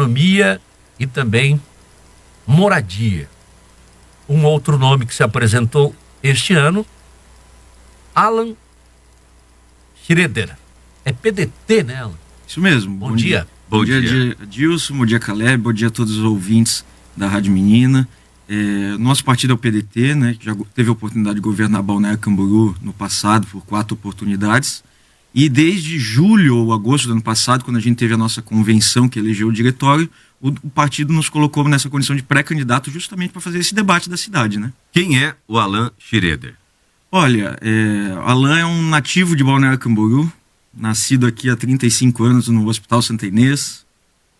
economia e também moradia. Um outro nome que se apresentou este ano, Alan Schroeder. É PDT, né, Alan? Isso mesmo. Bom dia. Bom dia, Dilson. Bom dia, Caleb. Bom dia a todos os ouvintes da Rádio Menina. Nosso partido é o PDT, né, que já teve a oportunidade de governar Balneário Camboriú no passado por 4 oportunidades. E desde julho ou agosto do ano passado, quando a gente teve a nossa convenção que elegeu o diretório, o partido nos colocou nessa condição de pré-candidato justamente para fazer esse debate da cidade, né? Quem é o Alan Schroeder? Olha, Alan é um nativo de Balneário Camboriú, nascido aqui há 35 anos no Hospital Santa Inês.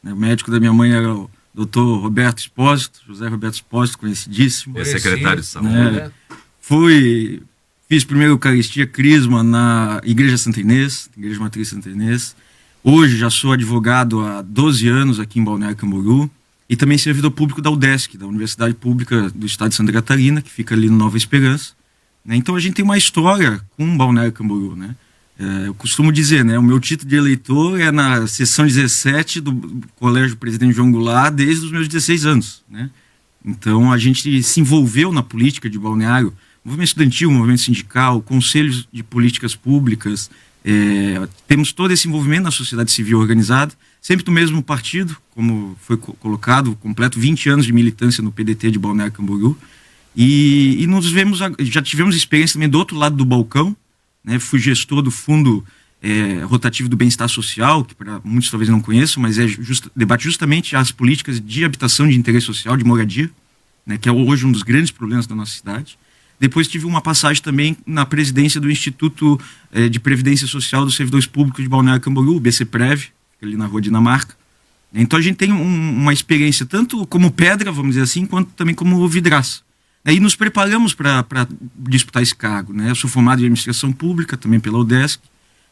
O médico da minha mãe era o Dr. Roberto Espósito, José Roberto Espósito, conhecidíssimo. É secretário de saúde. Fiz primeiro Eucaristia Crisma na Igreja Santa Inês, Igreja Matriz Santa Inês. Hoje já sou advogado há 12 anos aqui em Balneário Camboriú e também servidor público da UDESC, da Universidade Pública do Estado de Santa Catarina, que fica ali no Nova Esperança. Então a gente tem uma história com Balneário Camboriú, né? Eu costumo dizer, né? O meu título de eleitor é na seção 17 do Colégio Presidente João Goulart desde os meus 16 anos, né? Então a gente se envolveu na política de Balneário, movimento estudantil, movimento sindical, conselhos de políticas públicas, temos todo esse envolvimento na sociedade civil organizada, sempre do mesmo partido, como foi colocado, completo 20 anos de militância no PDT de Balneário Camboriú, e já tivemos experiência também do outro lado do balcão, né? Fui gestor do Fundo Rotativo do Bem-Estar Social, que para muitos talvez não conheçam, mas debate justamente as políticas de habitação de interesse social, de moradia, né? Que é hoje um dos grandes problemas da nossa cidade. Depois tive uma passagem também na presidência do Instituto de Previdência Social dos Servidores Públicos de Balneário Camboriú, o BCPrev, ali na Rua Dinamarca. Então a gente tem uma experiência tanto como pedra, vamos dizer assim, quanto também como vidraça. E nos preparamos para disputar esse cargo, né? Eu sou formado em administração pública, também pela UDESC,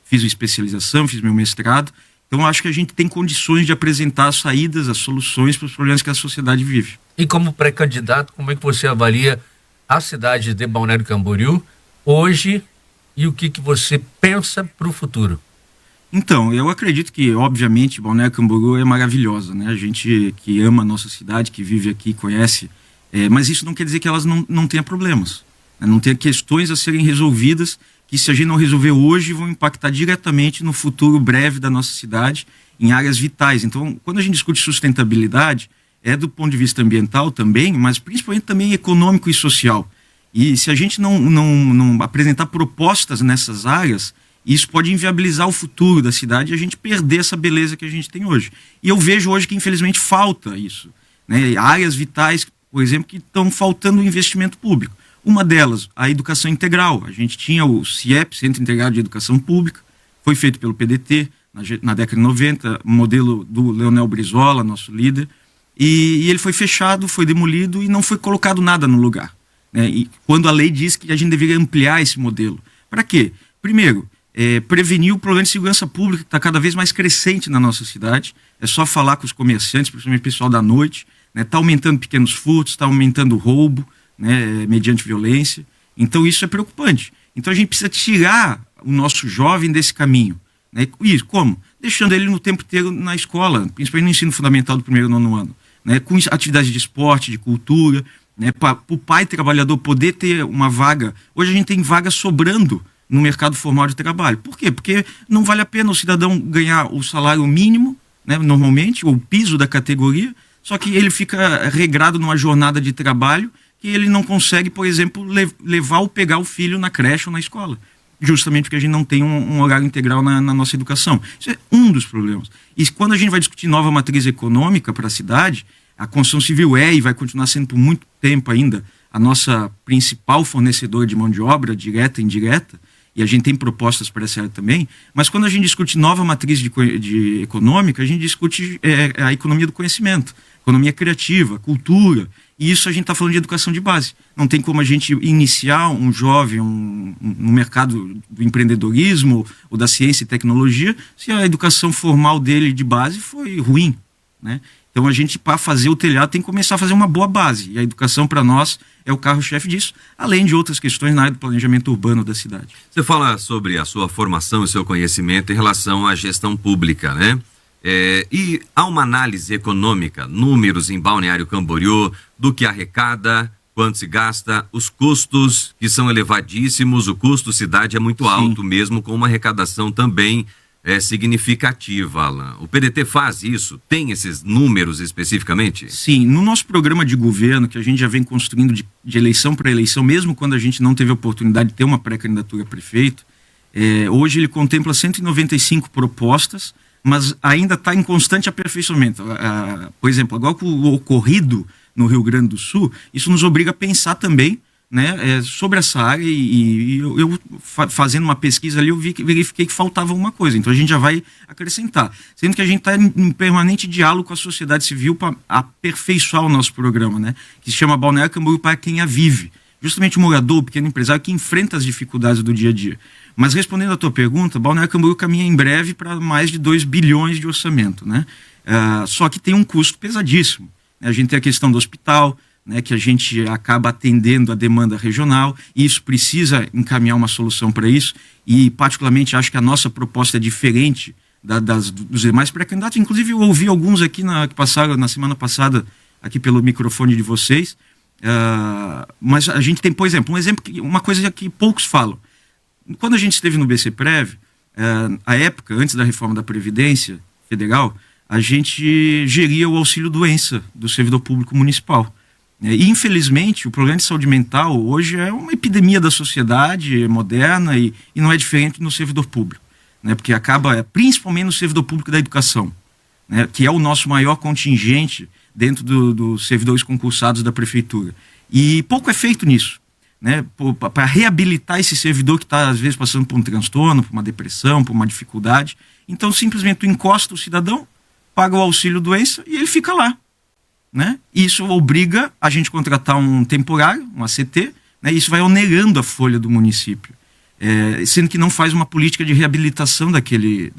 fiz especialização, fiz meu mestrado. Então acho que a gente tem condições de apresentar as saídas, as soluções para os problemas que a sociedade vive. E como pré-candidato, como é que você avalia a cidade de Balneário Camboriú hoje e o que você pensa para o futuro? Então, eu acredito que, obviamente, Balneário Camboriú é maravilhosa, né? A gente que ama a nossa cidade, que vive aqui, conhece, mas isso não quer dizer que elas não tenham problemas, né? Não tenha questões a serem resolvidas que, se a gente não resolver hoje, vão impactar diretamente no futuro breve da nossa cidade, em áreas vitais. Então, quando a gente discute sustentabilidade, do ponto de vista ambiental também, mas principalmente também econômico e social. E se a gente não apresentar propostas nessas áreas, isso pode inviabilizar o futuro da cidade e a gente perder essa beleza que a gente tem hoje. E eu vejo hoje que, infelizmente, falta isso, né? Áreas vitais, por exemplo, que estão faltando investimento público. Uma delas, a educação integral. A gente tinha o CIEP, Centro Integrado de Educação Pública, foi feito pelo PDT na década de 90, modelo do Leonel Brizola, nosso líder, e ele foi fechado, foi demolido e não foi colocado nada no lugar, né? E quando a lei diz que a gente deveria ampliar esse modelo. Para quê? Primeiro, prevenir o problema de segurança pública que está cada vez mais crescente na nossa cidade. É só falar com os comerciantes, principalmente o pessoal da noite, né? Está aumentando pequenos furtos, está aumentando o roubo, né? Mediante violência. Então isso é preocupante. Então a gente precisa tirar o nosso jovem desse caminho, né? E como? Deixando ele no tempo inteiro na escola, principalmente no ensino fundamental do 1º ao 9º ano, né? Com atividades de esporte, de cultura, né? Para o pai trabalhador poder ter uma vaga. Hoje a gente tem vaga sobrando no mercado formal de trabalho. Por quê? Porque não vale a pena o cidadão ganhar o salário mínimo, né, normalmente, ou o piso da categoria, só que ele fica regrado numa jornada de trabalho que ele não consegue, por exemplo, levar ou pegar o filho na creche ou na escola. Justamente porque a gente não tem um horário integral na nossa educação. Isso é um dos problemas. E quando a gente vai discutir nova matriz econômica para a cidade, a construção civil e vai continuar sendo por muito tempo ainda a nossa principal fornecedora de mão de obra, direta e indireta, e a gente tem propostas para essa área também, mas quando a gente discute nova matriz de econômica, a gente discute a economia do conhecimento, economia criativa, cultura, e isso a gente está falando de educação de base. Não tem como a gente iniciar um jovem no mercado do empreendedorismo ou da ciência e tecnologia se a educação formal dele de base foi ruim, né? Então a gente, para fazer o telhado, tem que começar a fazer uma boa base. E a educação, para nós, é o carro-chefe disso, além de outras questões na área do planejamento urbano da cidade. Você fala sobre a sua formação e seu conhecimento em relação à gestão pública, né? E há uma análise econômica, números em Balneário Camboriú, do que arrecada, quanto se gasta, os custos que são elevadíssimos, o custo cidade é muito alto mesmo, com uma arrecadação também significativa, Alan. O PDT faz isso? Tem esses números especificamente? Sim, no nosso programa de governo, que a gente já vem construindo de eleição para eleição, mesmo quando a gente não teve a oportunidade de ter uma pré-candidatura a prefeito, hoje ele contempla 195 propostas, mas ainda está em constante aperfeiçoamento. Por exemplo, agora com o ocorrido no Rio Grande do Sul, isso nos obriga a pensar também, né, sobre essa área, e eu fazendo uma pesquisa ali, eu verifiquei que faltava uma coisa, então a gente já vai acrescentar, sendo que a gente está em permanente diálogo com a sociedade civil para aperfeiçoar o nosso programa, né, que se chama Balneário Camboriú para quem a vive, justamente o morador, o pequeno empresário que enfrenta as dificuldades do dia a dia. Mas respondendo à tua pergunta, Balneário Camboriú caminha em breve para mais de 2 bilhões de orçamento, né? Só que tem um custo pesadíssimo. A gente tem a questão do hospital, né, que a gente acaba atendendo a demanda regional, e isso precisa encaminhar uma solução para isso, e particularmente acho que a nossa proposta é diferente dos demais pré-candidatos. Inclusive eu ouvi alguns aqui que passaram na semana passada aqui pelo microfone de vocês, mas a gente tem, por exemplo, uma coisa que poucos falam. Quando a gente esteve no BCPrev, a época, antes da reforma da Previdência Federal, a gente geria o auxílio-doença do servidor público municipal. E, infelizmente, o problema de saúde mental hoje é uma epidemia da sociedade moderna e não é diferente no servidor público, né? Porque acaba, principalmente no servidor público da educação, né? Que é o nosso maior contingente dentro dos servidores concursados da prefeitura. E pouco é feito nisso, né, para reabilitar esse servidor que está, às vezes, passando por um transtorno, por uma depressão, por uma dificuldade. Então, simplesmente, tu encosta o cidadão, paga o auxílio-doença e ele fica lá, né? Isso obriga a gente a contratar um temporário, um ACT, né? Isso vai onerando a folha do município, sendo que não faz uma política de reabilitação daquele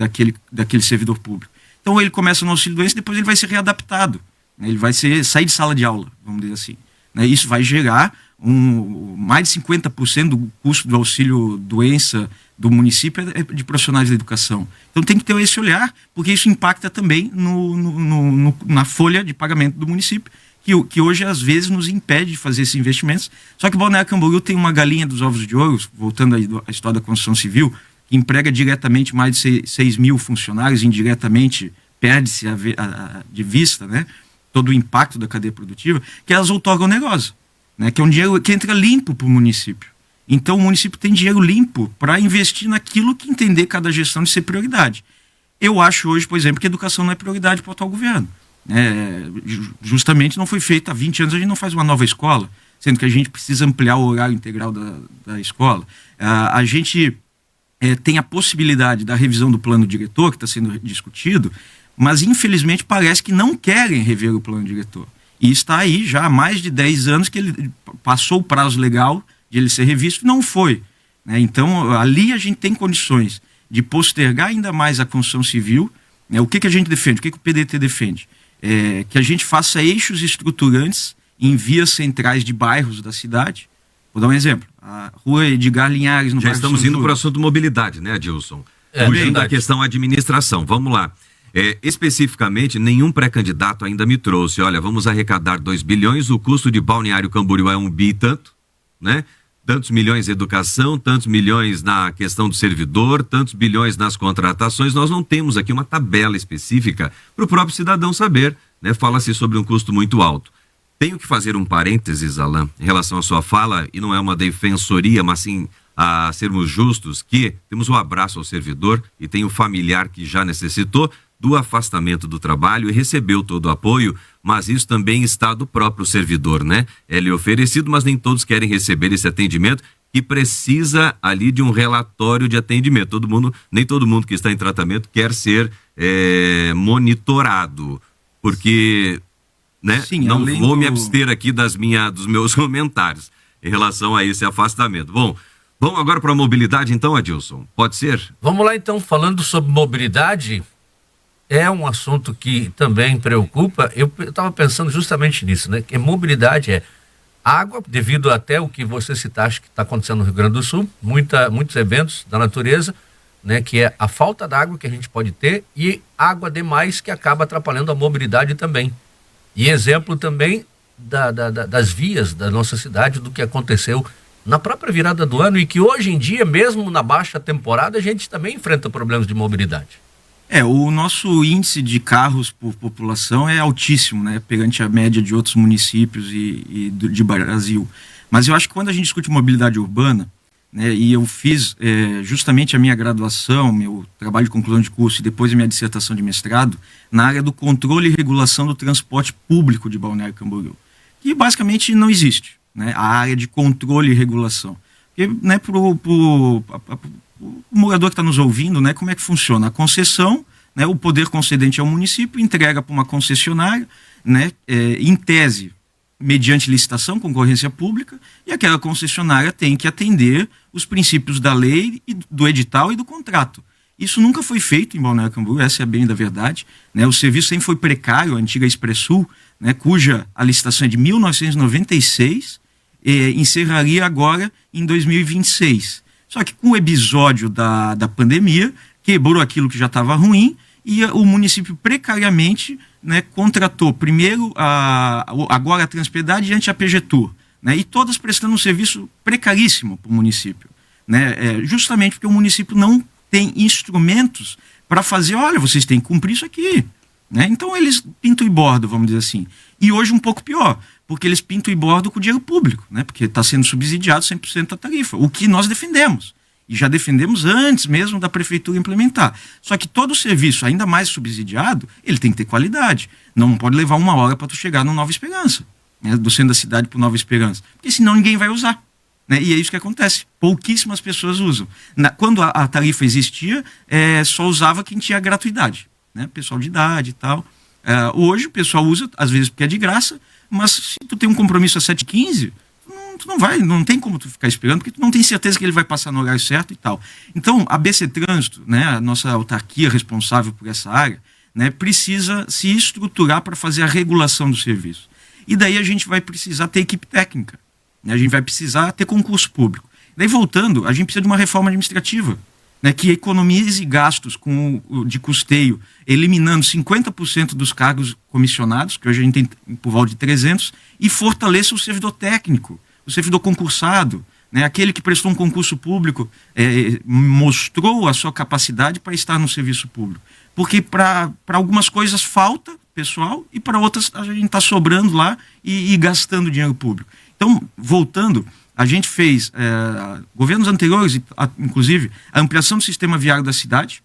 servidor público. Então, ele começa no auxílio-doença e depois ele vai ser readaptado, né? Ele vai sair de sala de aula, vamos dizer assim, né? Isso vai gerar mais de 50% do custo do auxílio-doença do município de profissionais da educação. Então tem que ter esse olhar, porque isso impacta também na folha de pagamento do município, que hoje às vezes nos impede de fazer esses investimentos. Só que Balneário Camboriú tem uma galinha dos ovos de ouro, voltando aí à história da construção civil, que emprega diretamente mais de 6 mil funcionários, indiretamente perde-se de vista, né, todo o impacto da cadeia produtiva, que elas outorgam negócio, né, que é um dinheiro que entra limpo para o município. Então o município tem dinheiro limpo para investir naquilo que entender cada gestão de ser prioridade. Eu acho hoje, por exemplo, que a educação não é prioridade para o atual governo. Justamente não foi feita há 20 anos, a gente não faz uma nova escola, sendo que a gente precisa ampliar o horário integral da escola. A gente tem a possibilidade da revisão do plano diretor, que está sendo discutido, mas infelizmente parece que não querem rever o plano diretor. E está aí já há mais de 10 anos que ele passou o prazo legal de ele ser revisto, não foi, né? Então ali a gente tem condições de postergar ainda mais a construção civil, né? O que a gente defende, o que o PDT defende? Que a gente faça eixos estruturantes em vias centrais de bairros da cidade. Vou dar um exemplo, a rua Edgar Linhares no Já bairro estamos São indo Júlio. para o assunto mobilidade, né, Adilson? Fugindo verdade. da questão administração, vamos lá. Especificamente, nenhum pré-candidato ainda me trouxe, olha, vamos arrecadar 2 bilhões, o custo de Balneário Camboriú é 1 bi e tanto, né? Tantos milhões em educação, tantos milhões na questão do servidor, tantos bilhões nas contratações. Nós não temos aqui uma tabela específica para o próprio cidadão saber, né? Fala-se sobre um custo muito alto. Tenho que fazer um parênteses, Alan, em relação à sua fala, e não é uma defensoria, mas sim a sermos justos, que temos um abraço ao servidor e tem um familiar que já necessitou do afastamento do trabalho e recebeu todo o apoio, mas isso também está do próprio servidor, né? É lhe oferecido, mas nem todos querem receber esse atendimento, que precisa ali de um relatório de atendimento. Nem todo mundo que está em tratamento quer ser monitorado, porque, né? Sim, não além vou do- me abster aqui dos meus comentários em relação a esse afastamento. Bom, vamos agora para a mobilidade então, Adilson? Pode ser? Vamos lá então, falando sobre mobilidade, é um assunto que também preocupa. Eu estava pensando justamente nisso, né? Que mobilidade é água, devido até o que você citaste que está acontecendo no Rio Grande do Sul, muitos eventos da natureza, né, que é a falta d'água que a gente pode ter e água demais que acaba atrapalhando a mobilidade também. E exemplo também das vias da nossa cidade, do que aconteceu na própria virada do ano e que hoje em dia, mesmo na baixa temporada, a gente também enfrenta problemas de mobilidade. O nosso índice de carros por população é altíssimo, né, perante a média de outros municípios de Brasil. Mas eu acho que quando a gente discute mobilidade urbana, né, e eu fiz justamente a minha graduação, meu trabalho de conclusão de curso e depois a minha dissertação de mestrado na área do controle e regulação do transporte público de Balneário Camboriú, que basicamente não existe, né, a área de controle e regulação. Porque, né, o morador que está nos ouvindo, né, como é que funciona? A concessão, né, o poder concedente ao município entrega para uma concessionária, né, em tese, mediante licitação, concorrência pública, e aquela concessionária tem que atender os princípios da lei, do edital e do contrato. Isso nunca foi feito em Balneário Camboriú, essa é a bem da verdade, né? O serviço sempre foi precário, a antiga Expressul, né, cuja a licitação é de 1996, encerraria agora em 2026. Só que com o episódio da pandemia, quebrou aquilo que já estava ruim e o município precariamente, né, contratou primeiro agora a Transpiedade e antes a PGTur, né, e todas prestando um serviço precaríssimo para o município, né, justamente porque o município não tem instrumentos para fazer, olha, vocês têm que cumprir isso aqui, né? Então eles pintam e bordam, vamos dizer assim. E hoje um pouco pior, porque eles pintam e bordam com o dinheiro público, né, porque está sendo subsidiado 100% da tarifa, o que nós defendemos. E já defendemos antes mesmo da prefeitura implementar. Só que todo serviço, ainda mais subsidiado, ele tem que ter qualidade. Não pode levar 1 hora para tu chegar no Nova Esperança, né, do centro da cidade para Nova Esperança. Porque senão ninguém vai usar, né? E é isso que acontece. Pouquíssimas pessoas usam. Quando a tarifa existia, só usava quem tinha gratuidade, né? Pessoal de idade e tal. Hoje o pessoal usa, às vezes porque é de graça, mas se tu tem um compromisso às 7h15... tu não tem como tu ficar esperando, porque tu não tem certeza que ele vai passar no horário certo e tal. Então, a BC Trânsito, né, a nossa autarquia responsável por essa área, né, precisa se estruturar para fazer a regulação do serviço. E daí a gente vai precisar ter equipe técnica, né, a gente vai precisar ter concurso público. Daí, voltando, a gente precisa de uma reforma administrativa, né, que economize gastos de custeio, eliminando 50% dos cargos comissionados, que hoje a gente tem por volta de 300, e fortaleça o servidor técnico, o servidor concursado, né, aquele que prestou um concurso público, mostrou a sua capacidade para estar no serviço público. Porque para algumas coisas falta pessoal e para outras a gente está sobrando lá e gastando dinheiro público. Então, voltando, a gente fez, governos anteriores, inclusive, a ampliação do sistema viário da cidade,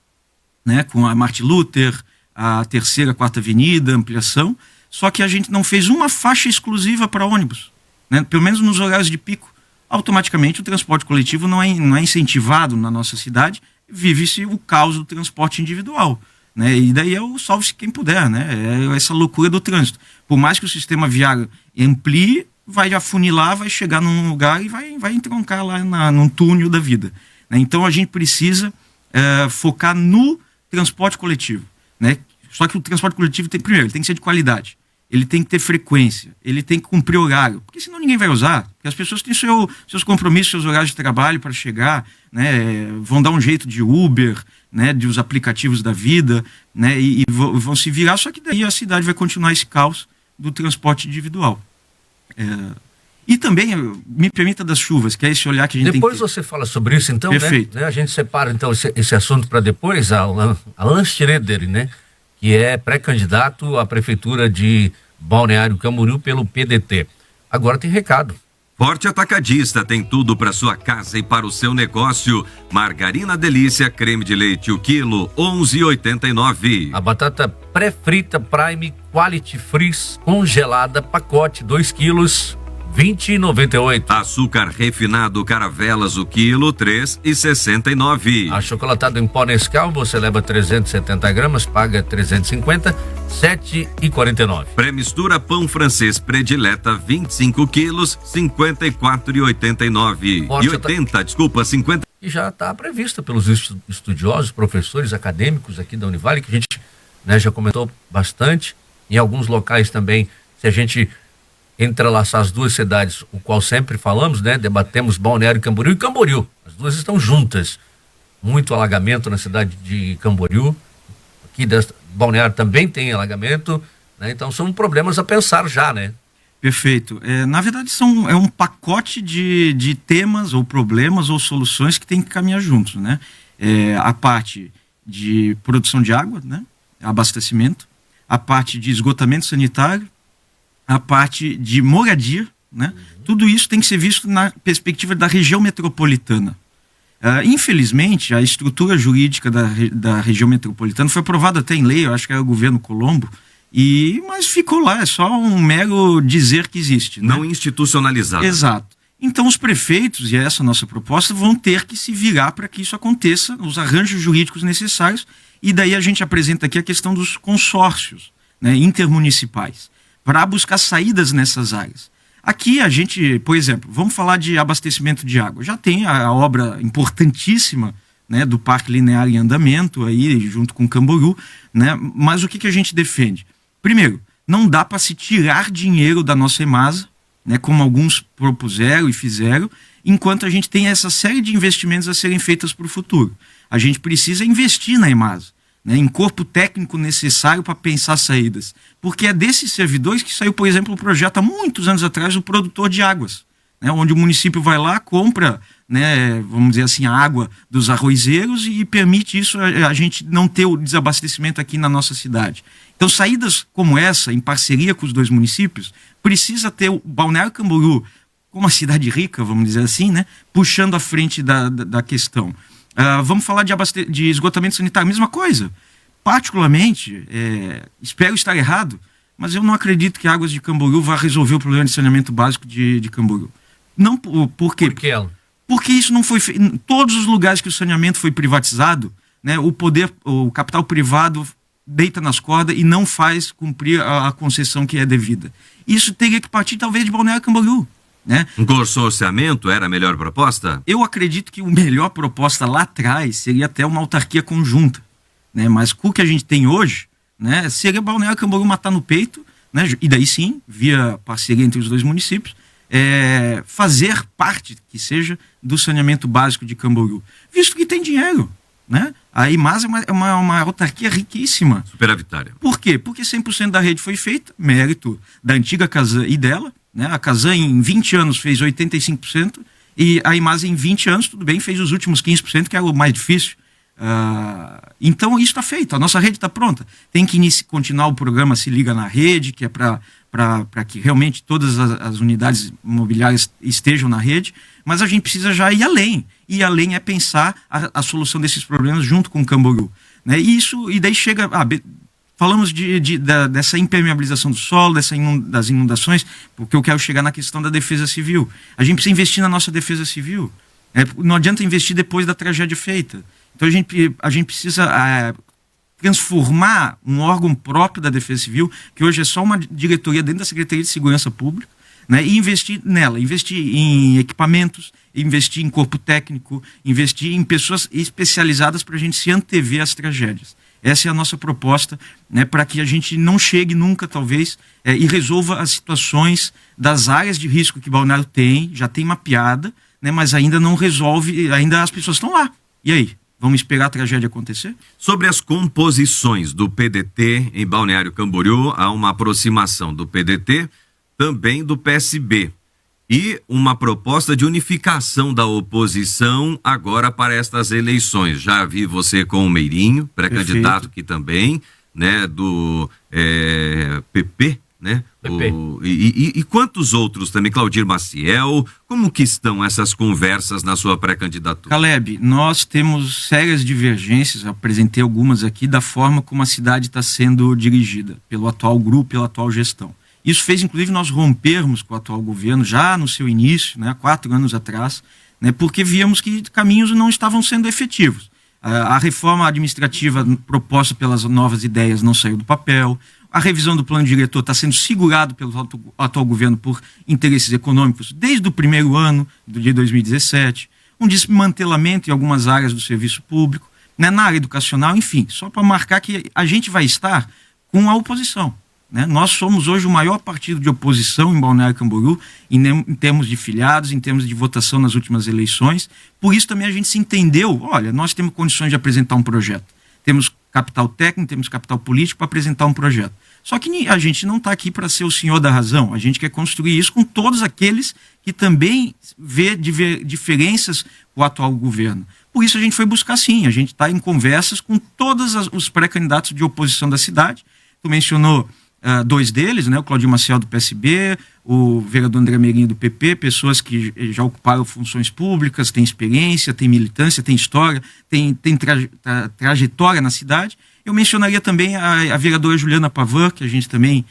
né, com a Martin Luther, a 3ª, 4ª Avenida, ampliação, só que a gente não fez uma faixa exclusiva para ônibus, né, pelo menos nos horários de pico. Automaticamente o transporte coletivo não é incentivado na nossa cidade, vive-se o caos do transporte individual, né, e daí é o salve-se quem puder, né, é essa loucura do trânsito. Por mais que o sistema viário amplie, vai afunilar, vai chegar num lugar e vai entroncar lá num túnel da vida, né? Então a gente precisa focar no transporte coletivo, né? Só que o transporte coletivo ele tem que ser de qualidade, ele tem que ter frequência, ele tem que cumprir horário, porque senão ninguém vai usar, porque as pessoas têm seus compromissos, seus horários de trabalho para chegar, né? Vão dar um jeito de Uber, né? De os aplicativos da vida, né? E vão se virar, só que daí a cidade vai continuar esse caos do transporte individual. E também, me permita, das chuvas, que é esse olhar que a gente depois tem que ter. Você fala sobre isso, então, perfeito, né? A gente separa, então, esse assunto para depois. Alan Schroeder, né? Que é pré-candidato à prefeitura de Balneário Camboriú pelo PDT. Agora tem recado. Forte Atacadista tem tudo para sua casa e para o seu negócio. Margarina Delícia, creme de leite o quilo, 11,89. A batata pré-frita Prime Quality Freeze congelada, pacote 2 quilos, 20,98. Açúcar refinado Caravelas o quilo, 3,69. Achocolatado em pó Nescau, você leva 370 gramas, paga 350, 7,49. Pré-mistura pão francês predileta, 25 quilos, 54,89. E 80, desculpa, 50. E já está prevista pelos estudiosos, professores, acadêmicos aqui da Univale, que a gente, né, já comentou bastante. Em alguns locais também, se a gente entrelaçar as duas cidades, o qual sempre falamos, né, debatemos Balneário Camboriú e Camboriú. As duas estão juntas. muito alagamento na cidade de Camboriú, aqui Balneário também tem alagamento, né? Então são problemas a pensar já, né? Perfeito. Na verdade, é um pacote de temas ou problemas ou soluções que tem que caminhar juntos, né? A parte de produção de água, né? Abastecimento, a parte de esgotamento sanitário, a parte de moradia, né? Tudo isso tem que ser visto na perspectiva da região metropolitana. Infelizmente, a estrutura jurídica da região metropolitana foi aprovada até em lei, eu acho que era o governo Colombo, mas ficou lá, é só um mero dizer que existe. Né? Não institucionalizado. Exato. Então os prefeitos, e essa é a nossa proposta, vão ter que se virar para que isso aconteça, os arranjos jurídicos necessários, e daí a gente apresenta aqui a questão dos consórcios, né, intermunicipais, para buscar saídas nessas áreas. Aqui a gente, por exemplo, vamos falar de abastecimento de água. Já tem a obra importantíssima, né, do Parque Linear em andamento, aí, junto com Camboriú, né, mas o que a gente defende? Primeiro, não dá para se tirar dinheiro da nossa EMASA, né, como alguns propuseram e fizeram, enquanto a gente tem essa série de investimentos a serem feitos para o futuro. A gente precisa investir na EMASA, né, em corpo técnico necessário para pensar saídas. Porque é desses servidores que saiu, por exemplo, o projeto há muitos anos atrás, o produtor de águas, né, onde o município vai lá, compra, né, vamos dizer assim, a água dos arrozeiros e permite isso a gente não ter o desabastecimento aqui na nossa cidade. Então, saídas como essa, em parceria com os dois municípios, precisa ter o Balneário Camboriú, como uma cidade rica, vamos dizer assim, né, puxando à frente da questão. Vamos falar de esgotamento sanitário, mesma coisa. Particularmente, espero estar errado, mas eu não acredito que Águas de Camboriú vá resolver o problema de saneamento básico de Camboriú. Não, por quê? Por que ela? Porque isso não foi feito. Em todos os lugares que o saneamento foi privatizado, né, o capital privado deita nas cordas e não faz cumprir a concessão que é devida. Isso teria que partir talvez de Balneário Camboriú. Né? Um consorciamento era a melhor proposta? Eu acredito que a melhor proposta lá atrás seria até uma autarquia conjunta, né? Mas com o que a gente tem hoje, né, seria Balneário Camboriú matar no peito, né? E daí sim, via parceria entre os dois municípios, fazer parte, que seja, do saneamento básico de Camboriú, visto que tem dinheiro. Né? A IMASA é uma autarquia riquíssima. Superavitária. Por quê? Porque 100% da rede foi feita, mérito da antiga Casan e dela, né? A Casan em 20 anos fez 85% e a IMASA em 20 anos, tudo bem, fez os últimos 15%, que era o mais difícil. Então isso está feito, a nossa rede está pronta. Tem que continuar o programa Se Liga na Rede, que é para que realmente todas as unidades imobiliárias estejam na rede, mas a gente precisa já ir além. E além é pensar a solução desses problemas junto com o Camboriú. Né? E daí chega... falamos dessa impermeabilização do solo, das inundações, porque eu quero chegar na questão da defesa civil. A gente precisa investir na nossa defesa civil. Não adianta investir depois da tragédia feita. Então a gente precisa transformar um órgão próprio da defesa civil, que hoje é só uma diretoria dentro da Secretaria de Segurança Pública, né, e investir nela, investir em equipamentos, investir em corpo técnico, investir em pessoas especializadas para a gente se antever às tragédias. Essa é a nossa proposta, né, para que a gente não chegue nunca, talvez, e resolva as situações das áreas de risco que Balneário tem, já tem mapeada, né, mas ainda não resolve, ainda as pessoas estão lá. E aí? Vamos esperar a tragédia acontecer? Sobre as composições do PDT em Balneário Camboriú, há uma aproximação do PDT, também do PSB. E uma proposta de unificação da oposição agora para estas eleições. Já vi você com o Meirinho, pré-candidato aqui também, né, do PP, né? PP. E quantos outros também? Claudir Maciel, como que estão essas conversas na sua pré-candidatura? Caleb, nós temos sérias divergências, apresentei algumas aqui, da forma como a cidade está sendo dirigida pelo atual grupo, pela atual gestão. Isso fez, inclusive, nós rompermos com o atual governo, já no seu início, né, 4 anos atrás, né, porque víamos que caminhos não estavam sendo efetivos. A reforma administrativa proposta pelas novas ideias não saiu do papel, a revisão do plano diretor está sendo segurado pelo atual governo por interesses econômicos desde o primeiro ano de 2017, um desmantelamento em algumas áreas do serviço público, né, na área educacional, enfim, só para marcar que a gente vai estar com a oposição. né? Nós somos hoje o maior partido de oposição em Balneário Camboriú, em termos de filiados, em termos de votação nas últimas eleições. Por isso também a gente se entendeu, olha, nós temos condições de apresentar um projeto. Temos capital técnico, temos capital político para apresentar um projeto. Só que a gente não está aqui para ser o senhor da razão, a gente quer construir isso com todos aqueles que também vê diferenças com o atual governo. Por isso a gente foi buscar sim, a gente está em conversas com todos os pré-candidatos de oposição da cidade. Tu mencionou dois deles, né, o Claudio Maciel do PSB, o vereador André Meirinho do PP, pessoas que já ocuparam funções públicas, têm experiência, têm militância, têm história, têm trajetória na cidade. Eu mencionaria também a vereadora Juliana Pavan, que a gente também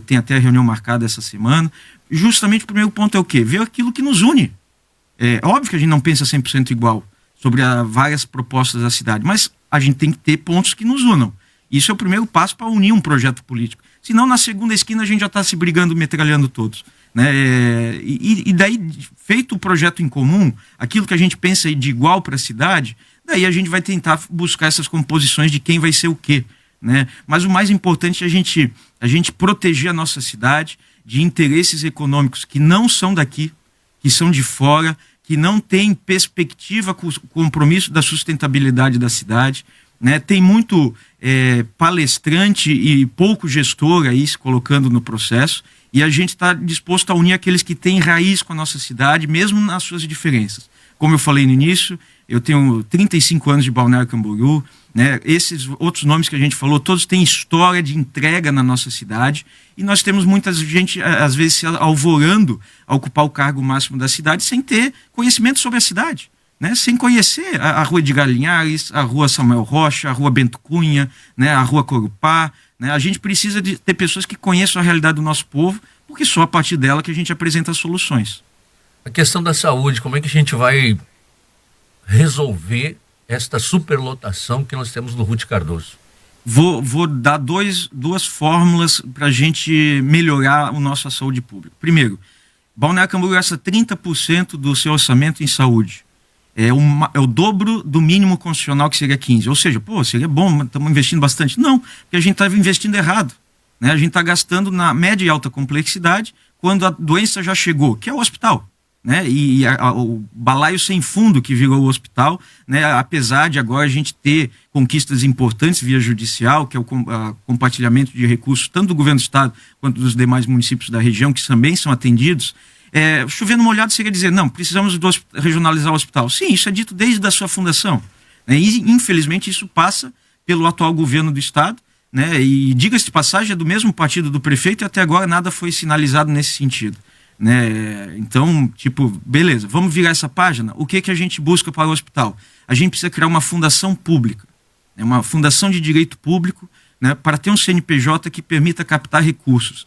tem até a reunião marcada essa semana. Justamente o primeiro ponto é o quê? Ver aquilo que nos une. É óbvio que a gente não pensa 100% igual sobre várias propostas da cidade, mas a gente tem que ter pontos que nos unam. Isso é o primeiro passo para unir um projeto político. Senão, na segunda esquina, a gente já está se brigando, metralhando todos, né? E daí, feito o projeto em comum, aquilo que a gente pensa de igual para a cidade, daí a gente vai tentar buscar essas composições de quem vai ser o quê, né? Mas o mais importante é a gente proteger a nossa cidade de interesses econômicos que não são daqui, que são de fora, que não têm perspectiva com o compromisso da sustentabilidade da cidade, né? Tem muito palestrante e pouco gestor aí se colocando no processo, e a gente está disposto a unir aqueles que têm raiz com a nossa cidade, mesmo nas suas diferenças. Como eu falei no início, eu tenho 35 anos de Balneário Camboriú, né? Esses outros nomes que a gente falou, todos têm história de entrega na nossa cidade, e nós temos muita gente, às vezes, se alvorando a ocupar o cargo máximo da cidade sem ter conhecimento sobre a cidade, né? Sem conhecer a Rua Edgar Linhares, a Rua Samuel Rocha, a Rua Bento Cunha, né? A Rua Corupá, né? A gente precisa de ter pessoas que conheçam a realidade do nosso povo, porque só a partir dela que a gente apresenta soluções. A questão da saúde, como é que a gente vai resolver esta superlotação que nós temos no Ruth Cardoso? Vou dar duas fórmulas para a gente melhorar a nossa saúde pública. Primeiro, Balneário Camboriú gasta 30% do seu orçamento em saúde. É o dobro do mínimo constitucional, que seria 15%. Ou seja, seria bom, estamos investindo bastante. Não, porque a gente está investindo errado, né? A gente está gastando na média e alta complexidade quando a doença já chegou, que é o hospital, né? E o balaio sem fundo que virou o hospital, né? Apesar de agora a gente ter conquistas importantes via judicial, que é o compartilhamento de recursos tanto do governo do estado quanto dos demais municípios da região, que também são atendidos. Chovendo molhado seria dizer, não, precisamos regionalizar o hospital. Sim, isso é dito desde a sua fundação, né? E infelizmente isso passa pelo atual governo do estado, né? E diga-se de passagem, é do mesmo partido do prefeito, e até agora nada foi sinalizado nesse sentido, né? Então, beleza, vamos virar essa página. O que a gente busca para o hospital? A gente precisa criar uma fundação pública, né? Uma fundação de direito público, né? Para ter um CNPJ que permita captar recursos.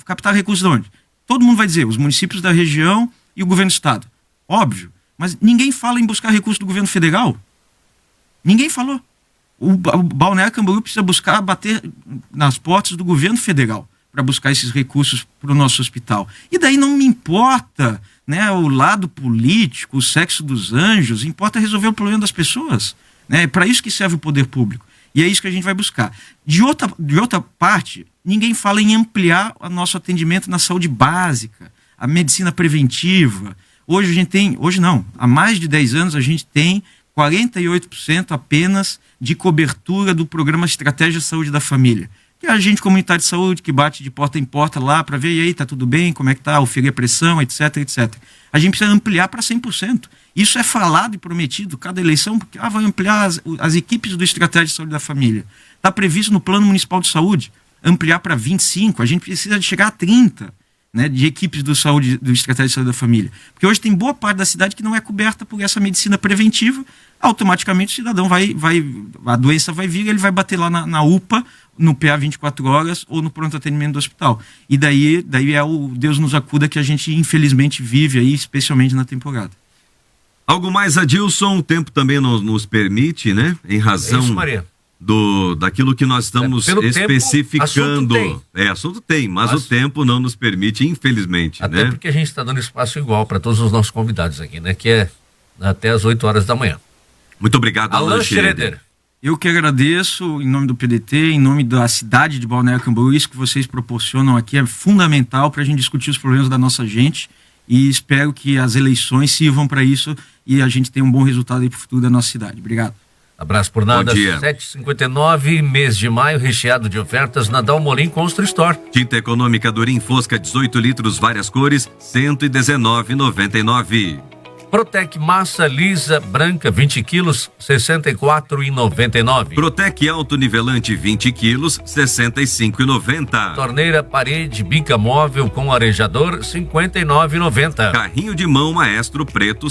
Captar recursos de onde? Todo mundo vai dizer, os municípios da região e o governo do estado. Óbvio, mas ninguém fala em buscar recursos do governo federal. Ninguém falou. O Balneário Camboriú precisa bater nas portas do governo federal para buscar esses recursos para o nosso hospital. E daí não me importa, né, o lado político, o sexo dos anjos, importa resolver o problema das pessoas, né? É para isso que serve o poder público. E é isso que a gente vai buscar. De outra parte, ninguém fala em ampliar o nosso atendimento na saúde básica, a medicina preventiva. Há mais de 10 anos a gente tem 48% apenas de cobertura do programa Estratégia Saúde da Família. Que é a agente comunitário de saúde que bate de porta em porta lá para ver, e aí, tá tudo bem, como é que tá, oferir a pressão, etc, etc. A gente precisa ampliar para 100%. Isso é falado e prometido cada eleição, porque vai ampliar as equipes do Estratégia de Saúde da Família. Está previsto no Plano Municipal de Saúde, ampliar para 25%, a gente precisa de chegar a 30%, né, de equipes do Estratégia de Saúde da Família. Porque hoje tem boa parte da cidade que não é coberta por essa medicina preventiva, automaticamente o cidadão a doença vai vir, ele vai bater lá na UPA, no PA 24 horas ou no pronto atendimento do hospital. E daí é o Deus nos acuda que a gente infelizmente vive aí, especialmente na temporada. Algo mais, Adilson, o tempo também nos permite, né? Em razão daquilo que nós estamos especificando. Assunto tem, mas o tempo não nos permite, infelizmente. Até né? Porque a gente está dando espaço igual para todos os nossos convidados aqui, né? Que é até as 8 horas da manhã. Muito obrigado, Alan Schroeder. Eu que agradeço, em nome do PDT, em nome da cidade de Balneário Camboriú, isso que vocês proporcionam aqui é fundamental para a gente discutir os problemas da nossa gente, e espero que as eleições sirvam para isso e a gente tenha um bom resultado aí para o futuro da nossa cidade. Obrigado. Abraço por nada. Bom dia. 7h59, mês de maio, recheado de ofertas na Dalmolin Constru Store. Tinta econômica Dorim Fosca 18 litros, várias cores, R$ 119,99. Protec massa lisa branca 20 quilos, R$ 64,99. Protec alto nivelante 20 quilos, R$ 65,90. Torneira parede bica móvel com arejador, R$ 59,90. Carrinho de mão Maestro preto,